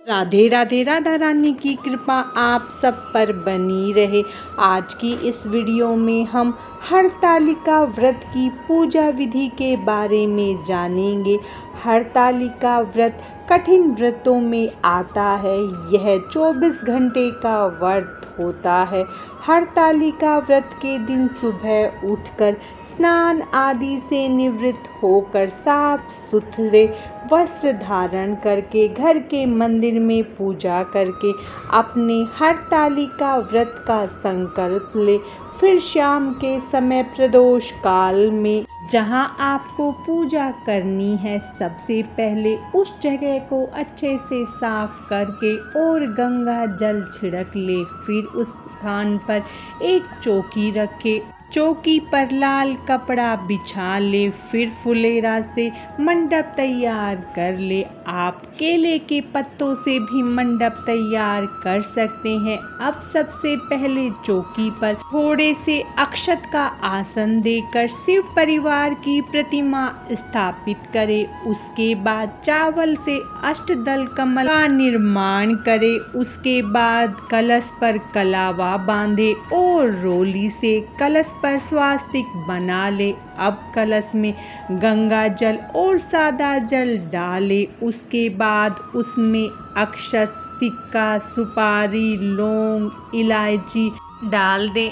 राधे राधे। राधा रानी की कृपा आप सब पर बनी रहे। आज की इस वीडियो में हम हरतालिका व्रत की पूजा विधि के बारे में जानेंगे। हरतालिका व्रत कठिन व्रतों में आता है। यह 24 घंटे का व्रत होता है। हरतालिका व्रत के दिन सुबह उठकर स्नान आदि से निवृत्त होकर साफ सुथरे वस्त्र धारण करके घर के मंदिर में पूजा करके अपने हरतालिका व्रत का संकल्प ले। फिर शाम के समय प्रदोष काल में जहां आपको पूजा करनी है, सबसे पहले उस जगह को अच्छे से साफ करके और गंगा जल छिड़क ले। फिर उस स्थान पर एक चौकी रखे, चौकी पर लाल कपड़ा बिछा ले। फिर फुलेरा से मंडप तैयार कर ले। आप केले के पत्तों से भी मंडप तैयार कर सकते हैं। अब सबसे पहले चौकी पर थोड़े से अक्षत का आसन देकर शिव परिवार की प्रतिमा स्थापित करें। उसके बाद चावल से अष्टदल कमल का निर्माण करें। उसके बाद कलश पर कलावा बांधे और रोली से कलश पर स्वास्तिक बना ले। अब कलश में गंगा जल और सादा जल डाले। उसके बाद उसमें अक्षत, सिक्का, सुपारी, लौंग, इलायची डाल दे।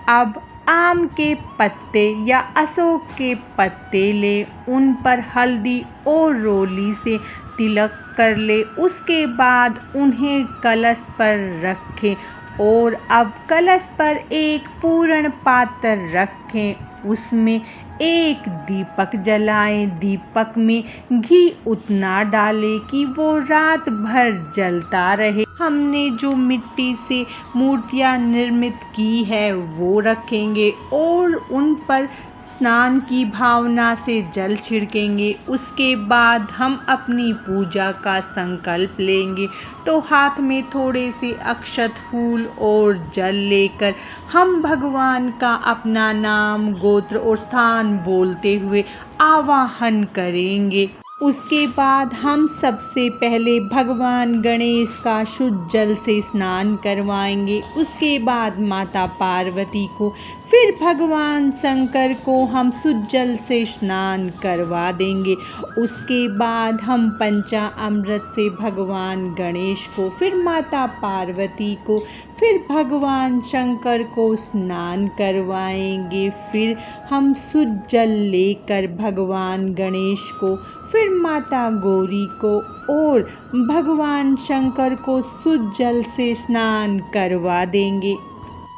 अब आम के पत्ते या अशोक के पत्ते ले, उन पर हल्दी और रोली से तिलक कर ले। उसके बाद उन्हें कलश पर रखें और अब कलश पर एक पूर्ण पात्र रखें। उसमें एक दीपक जलाएं। दीपक में घी उतना डालें कि वो रात भर जलता रहे। हमने जो मिट्टी से मूर्तियां निर्मित की है वो रखेंगे और उन पर स्नान की भावना से जल छिड़केंगे। उसके बाद हम अपनी पूजा का संकल्प लेंगे। तो हाथ में थोड़े से अक्षत, फूल और जल लेकर हम भगवान का अपना नाम, गोत्र और स्थान बोलते हुए आवाहन करेंगे। उसके बाद हम सबसे पहले भगवान गणेश का शुद्ध जल से स्नान करवाएंगे। उसके बाद माता पार्वती को, फिर भगवान शंकर को हम शुद्ध जल से स्नान करवा देंगे। उसके बाद हम पंचामृत से भगवान गणेश को, फिर माता पार्वती को, फिर भगवान शंकर को स्नान करवाएंगे। फिर हम शुद्ध जल लेकर भगवान गणेश को, फिर माता गौरी को और भगवान शंकर को शुद्ध जल से स्नान करवा देंगे।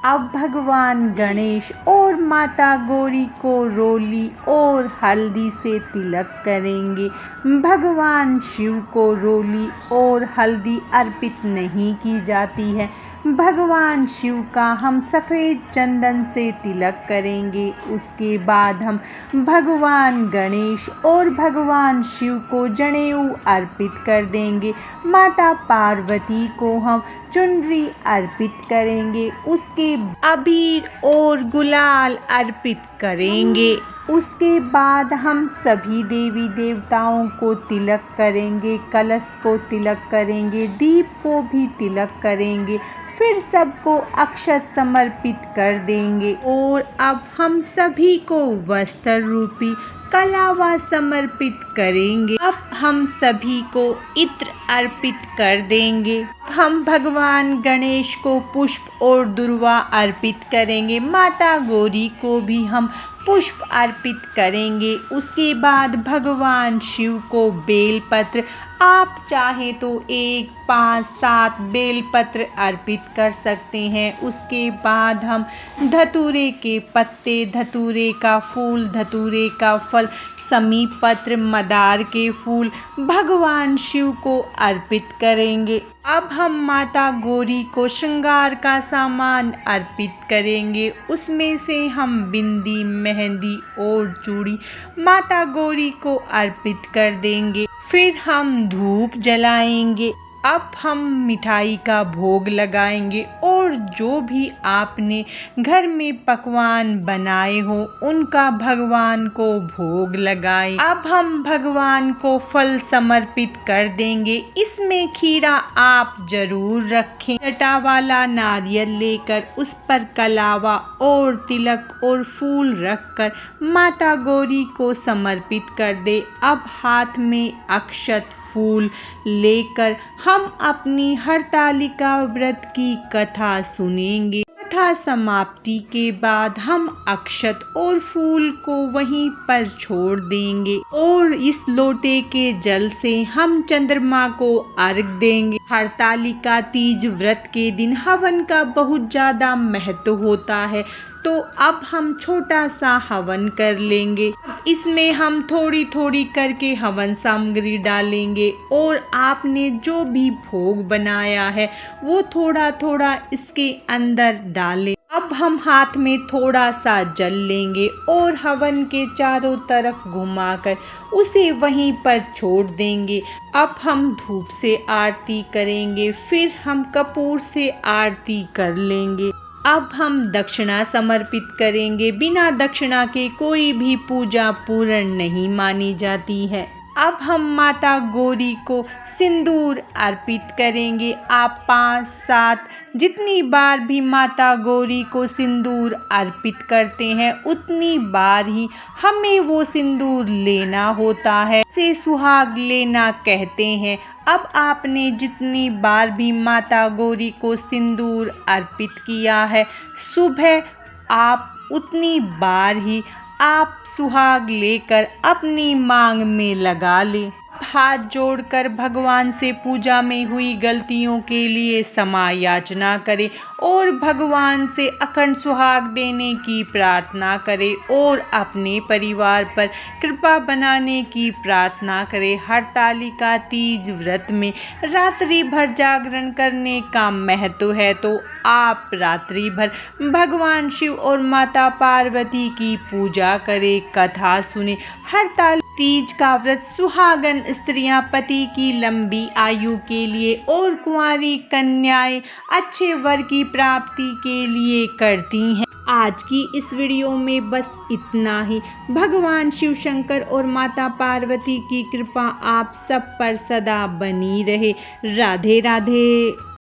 अब भगवान गणेश और माता गौरी को रोली और हल्दी से तिलक करेंगे। भगवान शिव को रोली और हल्दी अर्पित नहीं की जाती है। भगवान शिव का हम सफ़ेद चंदन से तिलक करेंगे। उसके बाद हम भगवान गणेश और भगवान शिव को जनेऊ अर्पित कर देंगे। माता पार्वती को हम चुनरी अर्पित करेंगे। उसके अबीर और गुलाल अर्पित करेंगे। उसके बाद हम सभी देवी देवताओं को तिलक करेंगे, कलश को तिलक करेंगे, दीप को भी तिलक करेंगे। फिर सबको अक्षत समर्पित कर देंगे और अब हम सभी को वस्त्र रूपी कलावा समर्पित करेंगे। अब हम सभी को इत्र अर्पित कर देंगे। हम भगवान गणेश को पुष्प और दुर्वा अर्पित करेंगे। माता गौरी को भी हम पुष्प अर्पित करेंगे। उसके बाद भगवान शिव को बेलपत्र, आप चाहें तो 1, 5, 7 बेलपत्र अर्पित कर सकते हैं। उसके बाद हम धतूरे के पत्ते, धतूरे का फूल, धतूरे का फल, समी पत्र, मदार के फूल भगवान शिव को अर्पित करेंगे। अब हम माता गौरी को श्रृंगार का सामान अर्पित करेंगे। उसमें से हम बिंदी, मेहंदी और चूड़ी माता गौरी को अर्पित कर देंगे। फिर हम धूप जलाएंगे। अब हम मिठाई का भोग लगाएंगे और और जो भी आपने घर में पकवान बनाए हो उनका भगवान को भोग लगाए। अब हम भगवान को फल समर्पित कर देंगे। इसमें खीरा आप जरूर रखें। छटा वाला नारियल लेकर उस पर कलावा और तिलक और फूल रखकर माता गौरी को समर्पित कर दे। अब हाथ में अक्षत फूल लेकर हम अपनी हरतालिका व्रत की कथा सुनेंगे। कथा समाप्ति के बाद हम अक्षत और फूल को वहीं पर छोड़ देंगे और इस लोटे के जल से हम चंद्रमा को अर्घ देंगे। हरतालिका तीज व्रत के दिन हवन का बहुत ज्यादा महत्व होता है, तो अब हम छोटा सा हवन कर लेंगे। इसमें हम थोड़ी थोड़ी करके हवन सामग्री डालेंगे और आपने जो भी भोग बनाया है वो थोड़ा थोड़ा इसके अंदर डालें। अब हम हाथ में थोड़ा सा जल लेंगे और हवन के चारों तरफ घुमाकर उसे वहीं पर छोड़ देंगे। अब हम धूप से आरती करेंगे, फिर हम कपूर से आरती कर लेंगे। अब हम दक्षिणा समर्पित करेंगे। बिना दक्षिणा के कोई भी पूजा पूर्ण नहीं मानी जाती है। अब हम माता गौरी को सिंदूर अर्पित करेंगे। आप 5-7 जितनी बार भी माता गौरी को सिंदूर अर्पित करते हैं उतनी बार ही हमें वो सिंदूर लेना होता है। से सुहाग लेना कहते हैं। अब आपने जितनी बार भी माता गौरी को सिंदूर अर्पित किया है, सुबह आप उतनी बार ही आप सुहाग लेकर अपनी मांग में लगा लें। हाथ जोड़कर भगवान से पूजा में हुई गलतियों के लिए क्षमा याचना करें और भगवान से अखंड सुहाग देने की प्रार्थना करें और अपने परिवार पर कृपा बनाने की प्रार्थना करें। हरतालिका तीज व्रत में रात्रि भर जागरण करने का महत्व है, तो आप रात्रि भर भगवान शिव और माता पार्वती की पूजा करें, कथा सुने। हरतालिका तीज का व्रत सुहागन स्त्रियां पति की लंबी आयु के लिए और कुंवारी कन्याएं अच्छे वर की प्राप्ति के लिए करती हैं। आज की इस वीडियो में बस इतना ही। भगवान शिव शंकर और माता पार्वती की कृपा आप सब पर सदा बनी रहे। राधे राधे।